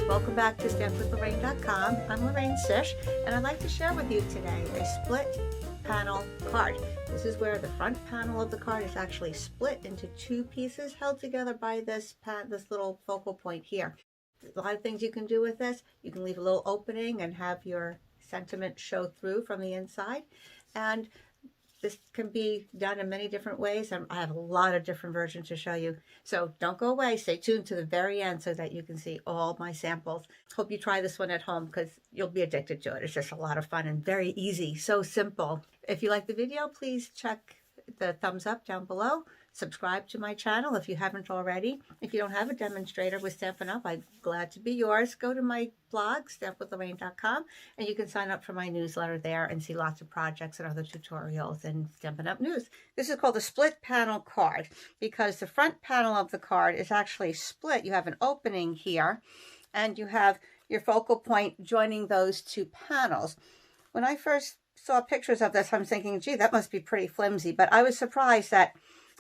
Welcome back to stampwithlorraine.com. I'm Lorraine Sish, and I'd like to share with you today a split panel card. This is where the front panel of the card is actually split into two pieces held together by this little focal point here. A lot of things you can do with this. You can leave a little opening and have your sentiment show through from the inside, and this can be done in many different ways. I have a lot of different versions to show you. So don't go away. Stay tuned to the very end so that you can see all my samples. Hope you try this one at home because you'll be addicted to it. It's just a lot of fun and very easy. So simple. If you like the video, please check the thumbs up down below. Subscribe to my channel if you haven't already. If you don't have a demonstrator with Stampin' Up, I'm glad to be yours. Go to my blog, stampwithlorraine.com, and you can sign up for my newsletter there and see lots of projects and other tutorials and Stampin' Up news. This is called a split panel card because the front panel of the card is actually split. You have an opening here, and you have your focal point joining those two panels. When I first saw pictures of this, I'm thinking, gee, that must be pretty flimsy, but I was surprised at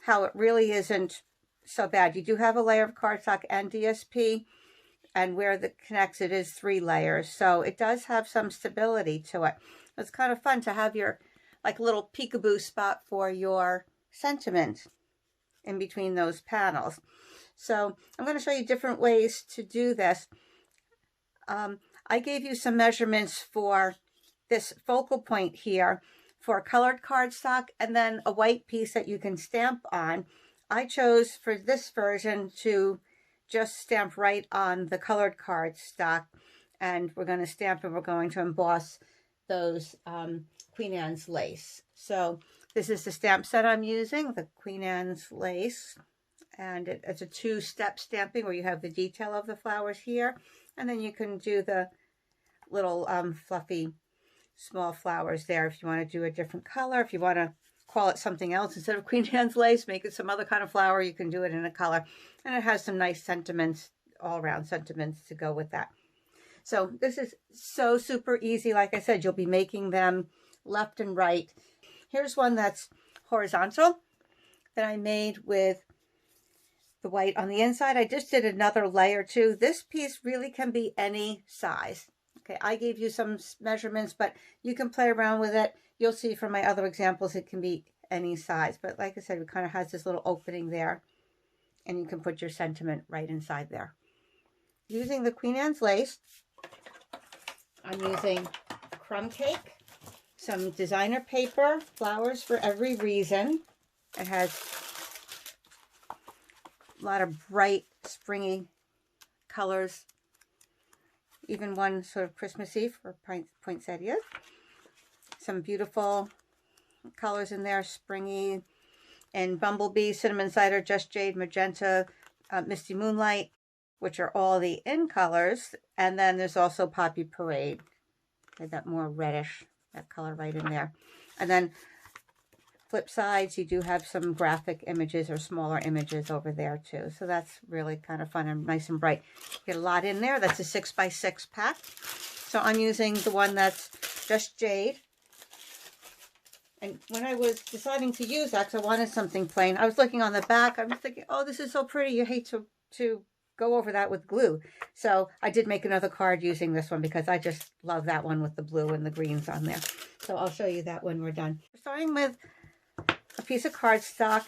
how it really isn't so bad. You do have a layer of cardstock and DSP, and where it connects, it is 3 layers. So it does have some stability to it. It's kind of fun to have your like little peekaboo spot for your sentiment in between those panels. So I'm going to show you different ways to do this. I gave you some measurements for this focal point here for colored cardstock and then a white piece that you can stamp on. I chose for this version to just stamp right on the colored cardstock, and we're going to stamp and we're going to emboss those Queen Anne's lace. So this is the stamp set I'm using, the Queen Anne's lace, and it's a 2-step stamping where you have the detail of the flowers here, and then you can do the little fluffy small flowers there if you want to do a different color. If you want to call it something else instead of Queen Anne's lace, make it some other kind of flower, you can do it in a color. And it has some nice sentiments, all around sentiments to go with that. So this is so super easy. Like I said, you'll be making them left and right. Here's one that's horizontal that I made with the white on the inside. I just did another layer too. This piece really can be any size. Okay, I gave you some measurements, but you can play around with it. You'll see from my other examples, it can be any size. But like I said, it kind of has this little opening there, and you can put your sentiment right inside there. Using the Queen Anne's lace, I'm using crumb cake, some designer paper, flowers for every reason. It has a lot of bright, springy colors. Even one sort of Christmassy for poinsettias. Some beautiful colors in there, springy, and bumblebee, cinnamon cider, just jade, magenta, misty moonlight, which are all the in colors. And then there's also poppy parade. Okay, that more reddish, that color right in there. And then flip sides, you do have some graphic images or smaller images over there too. So that's really kind of fun and nice and bright. Get a lot in there. That's a 6x6 pack. So I'm using the one that's just jade. And when I was deciding to use that, because I wanted something plain, I was looking on the back. I was thinking, oh, this is so pretty. You hate to go over that with glue. So I did make another card using this one because I just love that one with the blue and the greens on there. So I'll show you that when we're done. We're starting with a piece of cardstock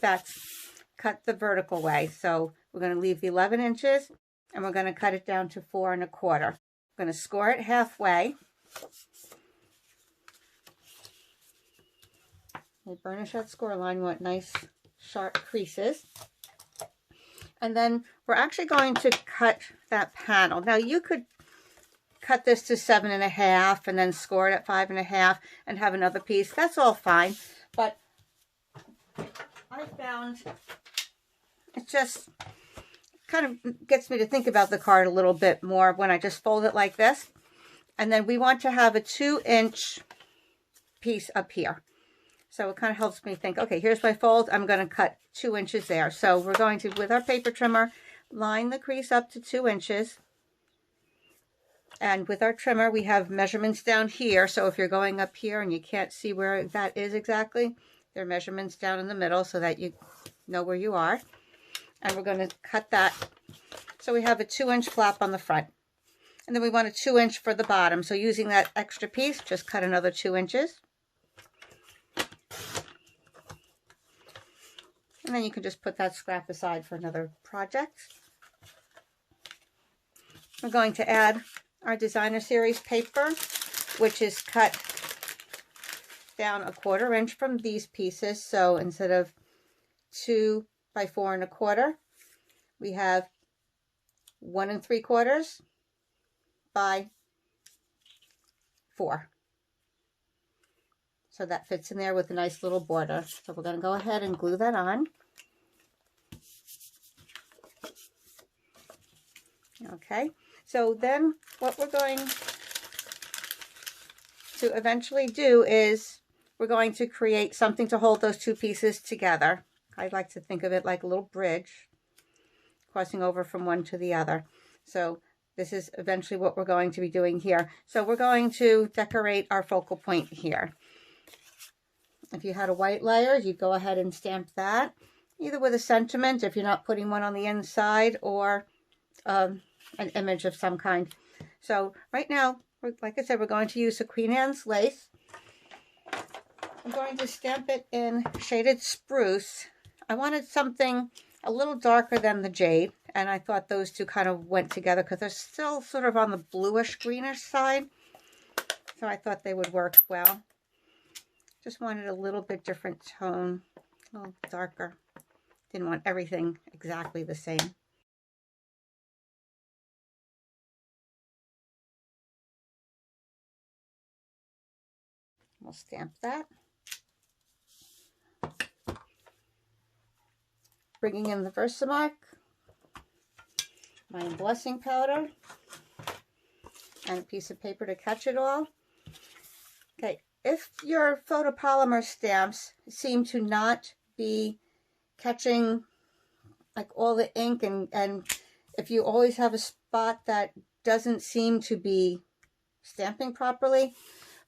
that's cut the vertical way. So we're going to leave the 11 inches and we're going to cut it down to 4 1/4. We're going to score it halfway. We burnish that score line. We want nice sharp creases. And then we're actually going to cut that panel. Now you could cut this to 7 1/2 and then score it at 5 1/2 and have another piece. That's all fine. But I found it just kind of gets me to think about the card a little bit more when I just fold it like this. And then we want to have a 2-inch piece up here. So it kind of helps me think, okay, here's my fold. I'm going to cut 2 inches there. So we're going to, with our paper trimmer, line the crease up to 2 inches. And with our trimmer, we have measurements down here. So if you're going up here and you can't see where that is exactly, there are measurements down in the middle so that you know where you are. And we're going to cut that. So we have a 2-inch flap on the front. And then we want a 2-inch for the bottom. So using that extra piece, just cut another 2 inches. And then you can just put that scrap aside for another project. We're going to add our designer series paper, which is cut down a 1/4 inch from these pieces. So instead of 2 by 4 1/4, we have 1 3/4 by 4. So that fits in there with a nice little border. So we're going to go ahead and glue that on. Okay, so then what we're going to eventually do is we're going to create something to hold those 2 pieces together. I like to think of it like a little bridge crossing over from one to the other. So this is eventually what we're going to be doing here. So we're going to decorate our focal point here. If you had a white layer, you'd go ahead and stamp that, either with a sentiment if you're not putting one on the inside, or an image of some kind. So right now, like I said, we're going to use a Queen Anne's lace. I'm going to stamp it in shaded spruce. I wanted something a little darker than the jade, and I thought those two kind of went together because they're still sort of on the bluish greenish side. So I thought they would work well. Just wanted a little bit different tone, a little darker. Didn't want everything exactly the same. We'll stamp that. Bringing in the Versamark, my embossing powder, and a piece of paper to catch it all. Okay, if your photopolymer stamps seem to not be catching like all the ink, and if you always have a spot that doesn't seem to be stamping properly,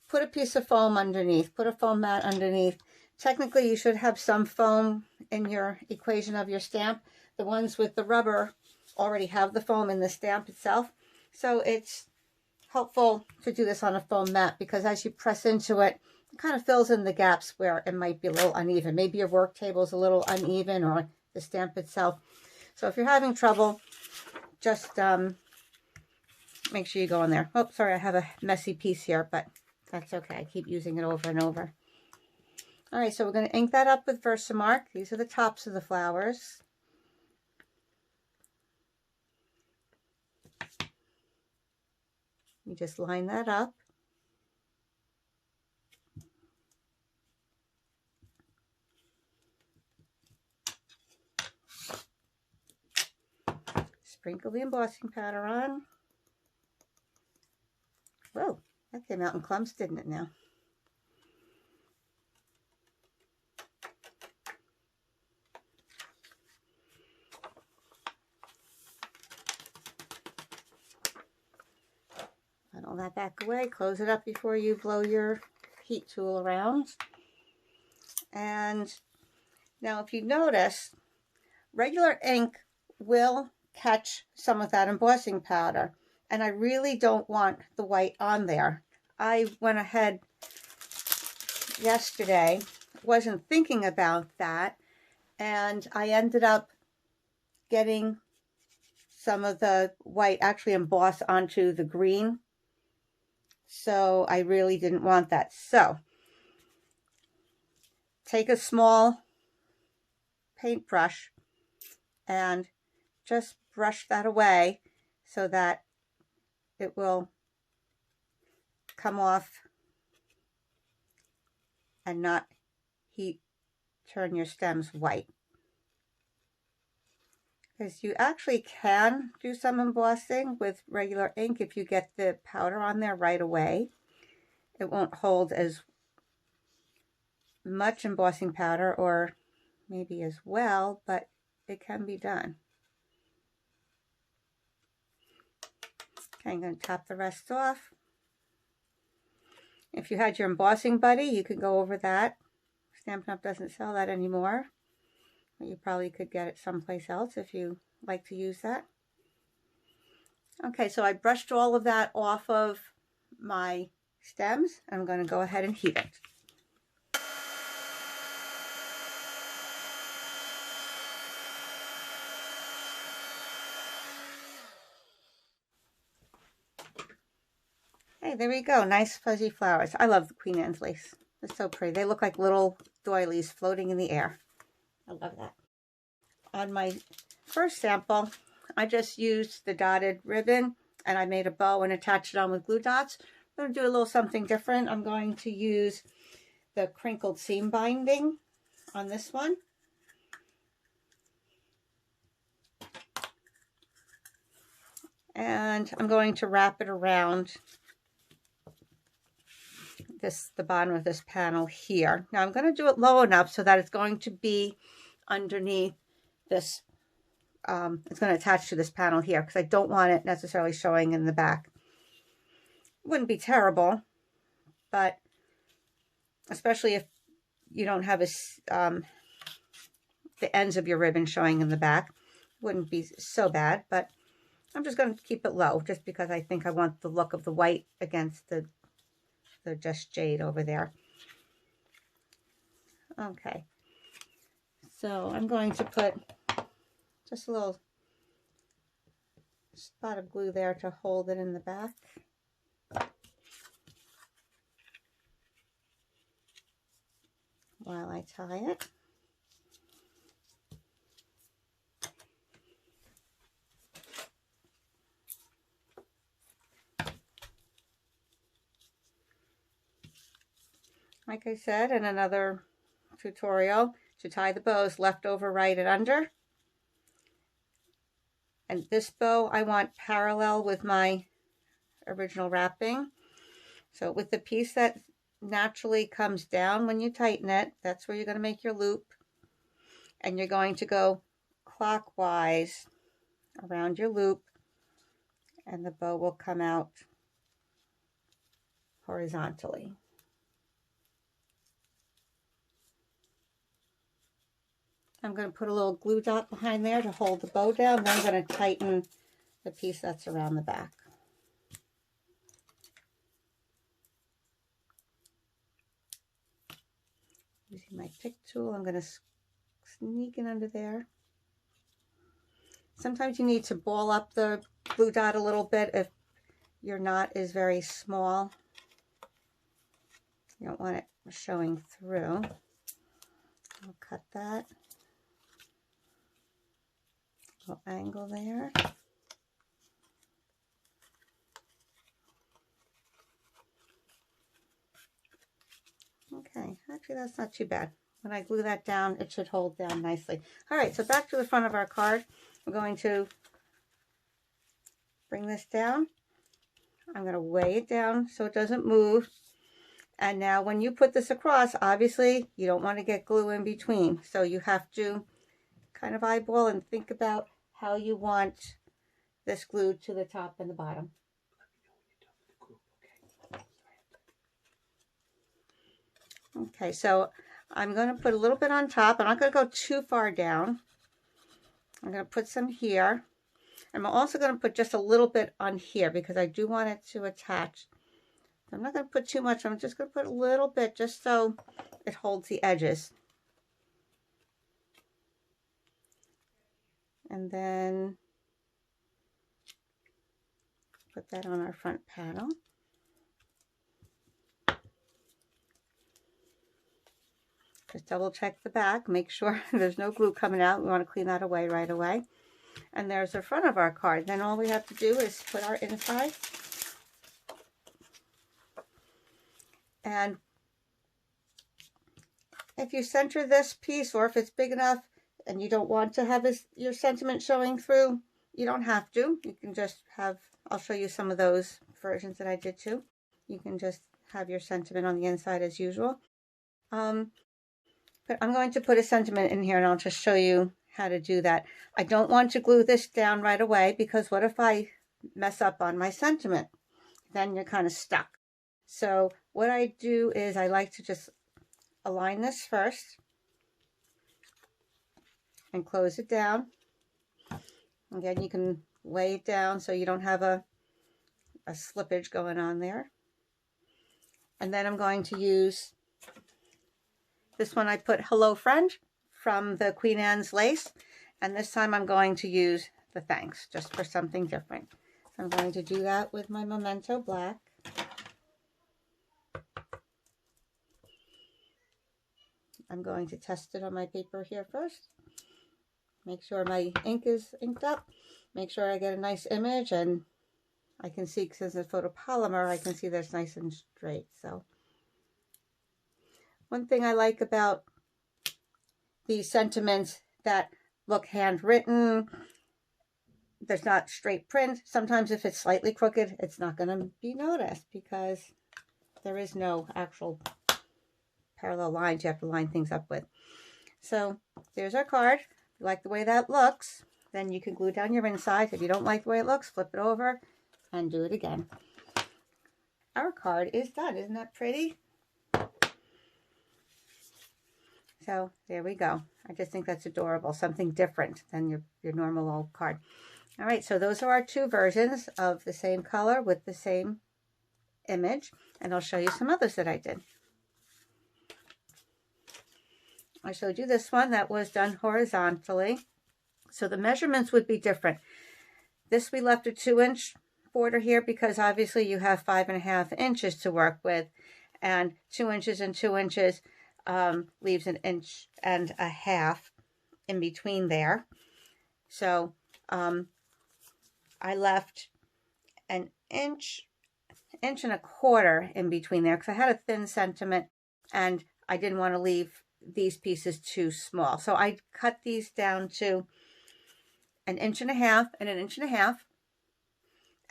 put a piece of foam underneath, put a foam mat underneath. Technically, you should have some foam in your equation of your stamp. The ones with the rubber already have the foam in the stamp itself. So it's helpful to do this on a foam mat, because as you press into it, it kind of fills in the gaps where it might be a little uneven. Maybe your work table is a little uneven, or the stamp itself. So if you're having trouble, just make sure you go in there. Oh, sorry, I have a messy piece here, but that's okay. I keep using it over and over. All right, so we're going to ink that up with Versamark. These are the tops of the flowers. You just line that up. Sprinkle the embossing powder on. Whoa, that came out in clumps, didn't it now? Put all that back away. Close it up before you blow your heat tool around. And now if you notice, regular ink will catch some of that embossing powder, and I really don't want the white on there. I went ahead yesterday, wasn't thinking about that, and I ended up getting some of the white actually embossed onto the green. So I really didn't want that. So take a small paintbrush and just brush that away so that it will come off and not turn your stems white. Because you actually can do some embossing with regular ink if you get the powder on there right away. It won't hold as much embossing powder, or maybe as well, but it can be done. Okay, I'm going to top the rest off. If you had your embossing buddy, you could go over that. Stampin' Up! Doesn't sell that anymore. But you probably could get it someplace else if you like to use that. Okay, so I brushed all of that off of my stems. I'm going to go ahead and heat it. Hey, there we go. Nice fuzzy flowers. I love the Queen Anne's lace. It's so pretty. They look like little doilies floating in the air. I love that. On my first sample, I just used the dotted ribbon and I made a bow and attached it on with glue dots. I'm going to do a little something different. I'm going to use the crinkled seam binding on this one. And I'm going to wrap it around the bottom of this panel here. Now I'm going to do it low enough so that it's going to be underneath this. It's going to attach to this panel here because I don't want it necessarily showing in the back. It wouldn't be terrible, but especially if you don't have the ends of your ribbon showing in the back, it wouldn't be so bad. But I'm just going to keep it low just because I think I want the look of the white against the just jade over there. Okay, so I'm going to put just a little spot of glue there to hold it in the back. While I tie it. Like I said in another tutorial, to tie the bows left over, right, and under. And this bow I want parallel with my original wrapping. So with the piece that naturally comes down when you tighten it, that's where you're going to make your loop. And you're going to go clockwise around your loop, and the bow will come out horizontally. I'm going to put a little glue dot behind there to hold the bow down. Then I'm going to tighten the piece that's around the back. Using my pick tool, I'm going to sneak it under there. Sometimes you need to ball up the glue dot a little bit if your knot is very small. You don't want it showing through. I'll cut that. Little angle there. Okay, actually that's not too bad. When I glue that down, it should hold down nicely. All right, so back to the front of our card. I'm going to bring this down. I'm going to weigh it down so it doesn't move. And now when you put this across, obviously you don't want to get glue in between. So you have to kind of eyeball and think about how you want this glued to the top and the bottom. Okay, so I'm going to put a little bit on top. I'm not going to go too far down. I'm going to put some here. I'm also going to put just a little bit on here because I do want it to attach. I'm not going to put too much. I'm just going to put a little bit just so it holds the edges. And then put that on our front panel. Just double check the back, make sure there's no glue coming out. We want to clean that away right away. And there's the front of our card. Then all we have to do is put our inside. And if you center this piece, or if it's big enough and you don't want to have your sentiment showing through, you don't have to. You can just have, I'll show you some of those versions that I did too. You can just have your sentiment on the inside as usual. But I'm going to put a sentiment in here and I'll just show you how to do that. I don't want to glue this down right away because what if I mess up on my sentiment. Then you're kind of stuck. So what I do is I like to just align this first and close it down. Again, you can lay it down so you don't have a slippage going on there. And then I'm going to use this one. I put Hello Friend from the Queen Anne's lace, and this time I'm going to use the Thanks, just for something different. So I'm going to do that with my Memento Black. I'm going to test it on my paper here first. Make sure my ink is inked up. Make sure I get a nice image, and I can see, because it's photopolymer, I can see that's nice and straight. So one thing I like about these sentiments that look handwritten, there's not straight print. Sometimes if it's slightly crooked, it's not going to be noticed because there is no actual parallel lines you have to line things up with. So there's our card. If you like the way that looks, then you can glue down your inside. If you don't like the way it looks, flip it over and do it again. Our card is done. Isn't that pretty? So there we go. I just think that's adorable. Something different than your normal old card. All right, so those are our two versions of the same color with the same image. And I'll show you some others that I did. I showed you this one that was done horizontally. So the measurements would be different. This we left a 2-inch border here because obviously you have 5.5 inches to work with, and 2 inches and 2 inches leaves 1.5 inches in between there. So I left an inch and a quarter in between there because I had a thin sentiment and I didn't want to leave these pieces too small. So I cut these down to 1.5 inches and 1.5 inches,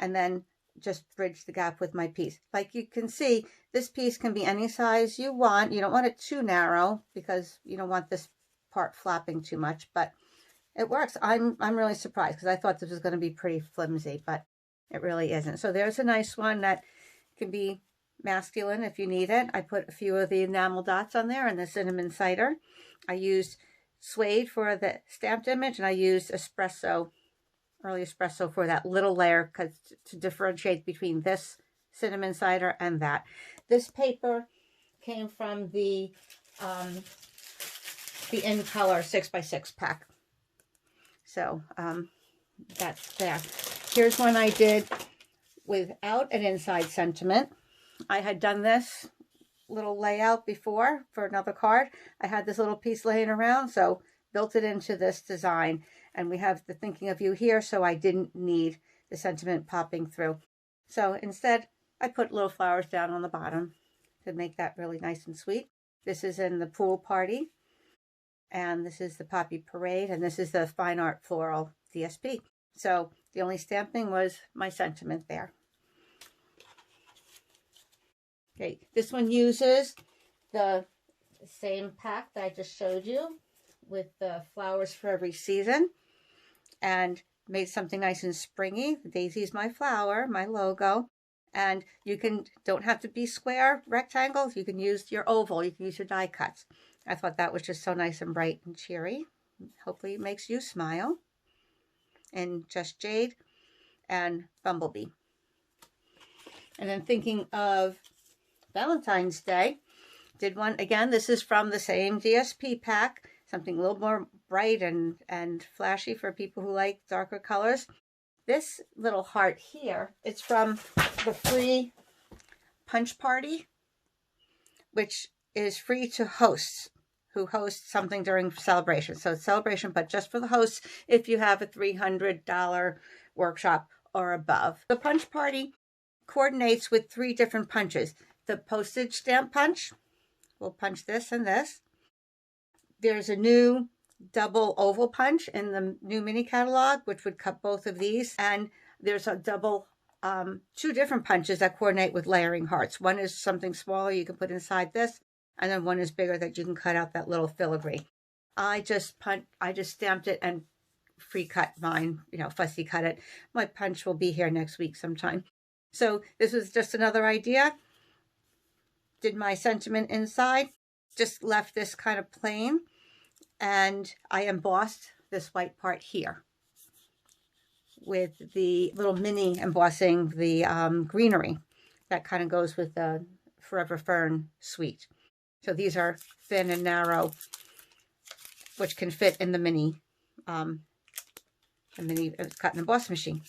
and then just bridge the gap with my piece. Like you can see, this piece can be any size you want. You don't want it too narrow because you don't want this part flapping too much, but it works. I'm really surprised because I thought this was going to be pretty flimsy, but it really isn't. So there's a nice one that can be masculine if you need it. I put a few of the enamel dots on there and the cinnamon cider. I used suede for the stamped image, and I used early espresso for that little layer because to differentiate between this cinnamon cider and that. This paper came from the In Color 6x6 pack. So that's there. Here's one I did without an inside sentiment. I had done this little layout before for another card. I had this little piece laying around, so built it into this design. And we have the thinking of you here, so I didn't need the sentiment popping through. So instead, I put little flowers down on the bottom to make that really nice and sweet. This is in the pool party, and this is the Poppy Parade, and this is the Fine Art Floral DSP. So the only stamping was my sentiment there. Okay, this one uses the same pack that I just showed you with the flowers for every season, and made something nice and springy. The daisy is my flower, my logo, and you don't have to be square rectangles. You can use your oval. You can use your die cuts. I thought that was just so nice and bright and cheery. Hopefully it makes you smile. And Just Jade and Bumblebee. And then thinking of Valentine's Day, did one again. This is from the same DSP pack, something a little more bright and flashy for people who like darker colors. This little heart here, it's from the free punch party, which is free to hosts who host something during Sale-A-Bration. So it's Sale-A-Bration, but just for the hosts if you have a $300 workshop or above. The punch party coordinates with 3 different punches. The postage stamp punch, we'll punch this and this. There's a new double oval punch in the new mini catalog, which would cut both of these. And there's a double, 2 different punches that coordinate with layering hearts. One is something smaller you can put inside this, and then one is bigger that you can cut out that little filigree. I just stamped it and free cut mine, fussy cut it. My punch will be here next week sometime. So this was just another idea. Did my sentiment inside, just left this kind of plain, and I embossed this white part here with the little mini embossing, the greenery that kind of goes with the Forever Fern suite. So these are thin and narrow, which can fit in the mini cut and emboss machine.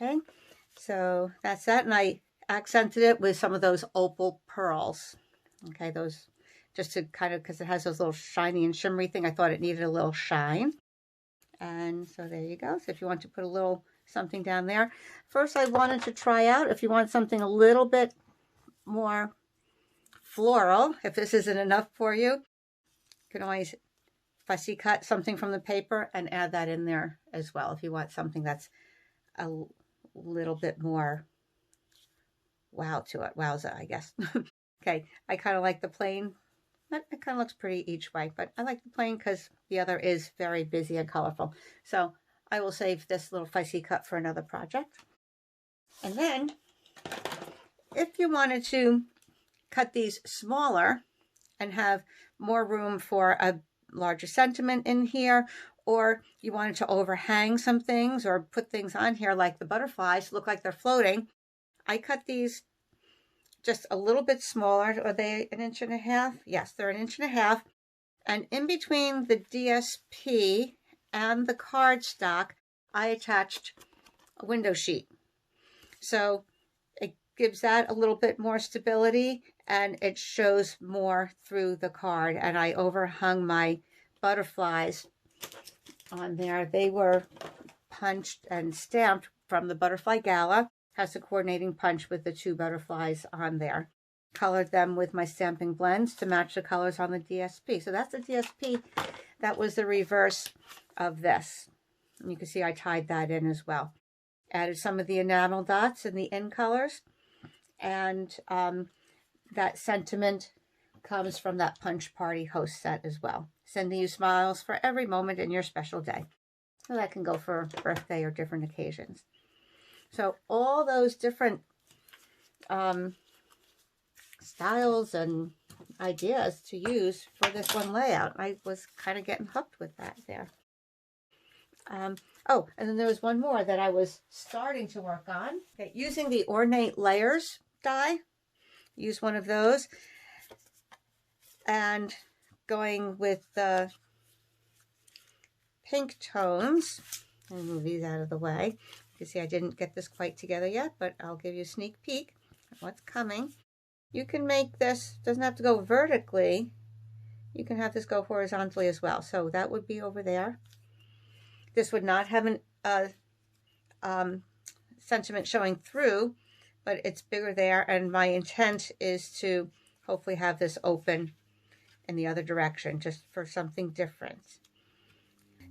Okay, so that's that, and I accented it with some of those opal pearls. Okay, those just to kind of, because it has those little shiny and shimmery thing, I thought it needed a little shine. And so there you go. So if you want to put a little something down there. First, I wanted to try out if you want something a little bit more floral. If this isn't enough for you, you can always fussy cut something from the paper and add that in there as well if you want something that's a little bit more wow to it. Wowza, I guess. Okay, I kind of like the plain. It kind of looks pretty each way, but I like the plain because the other is very busy and colorful. So I will save this little fussy cut for another project. And then if you wanted to cut these smaller and have more room for a larger sentiment in here, or you wanted to overhang some things or put things on here like the butterflies look like they're floating, I cut these just a little bit smaller. Are they 1.5 inches? Yes, they're 1.5 inches. And in between the DSP and the cardstock, I attached a window sheet. So it gives that a little bit more stability and it shows more through the card. And I overhung my butterflies on there. They were punched and stamped from the Butterfly Gala. Has the coordinating punch with the 2 butterflies on there. Colored them with my stamping blends to match the colors on the DSP. So that's the DSP. That was the reverse of this. And you can see I tied that in as well. Added some of the enamel dots in the in colors. And that sentiment comes from that Punch Party host set as well. Sending you smiles for every moment in your special day. So that can go for birthday or different occasions. So all those different styles and ideas to use for this one layout. I was kind of getting hooked with that there. Oh, and then there was one more that I was starting to work on. Okay, using the Ornate Layers die. Use one of those. And going with the pink tones. I'll move these out of the way. You see I didn't get this quite together yet, but I'll give you a sneak peek at what's coming. You can make this, doesn't have to go vertically. You can have this go horizontally as well. So that would be over there. This would not have an sentiment showing through, but it's bigger there. And my intent is to hopefully have this open in the other direction, just for something different.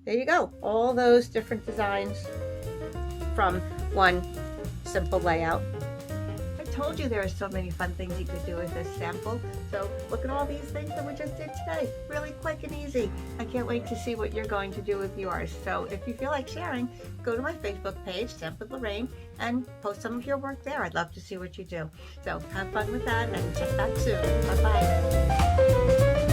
There you go. All those different designs from one simple layout. I told you there are so many fun things you could do with this sample. So look at all these things that we just did today. Really quick and easy. I can't wait to see what you're going to do with yours. So if you feel like sharing, go to my Facebook page, Stamp with Lorraine, and post some of your work there. I'd love to see what you do. So have fun with that and check back soon. Bye-bye.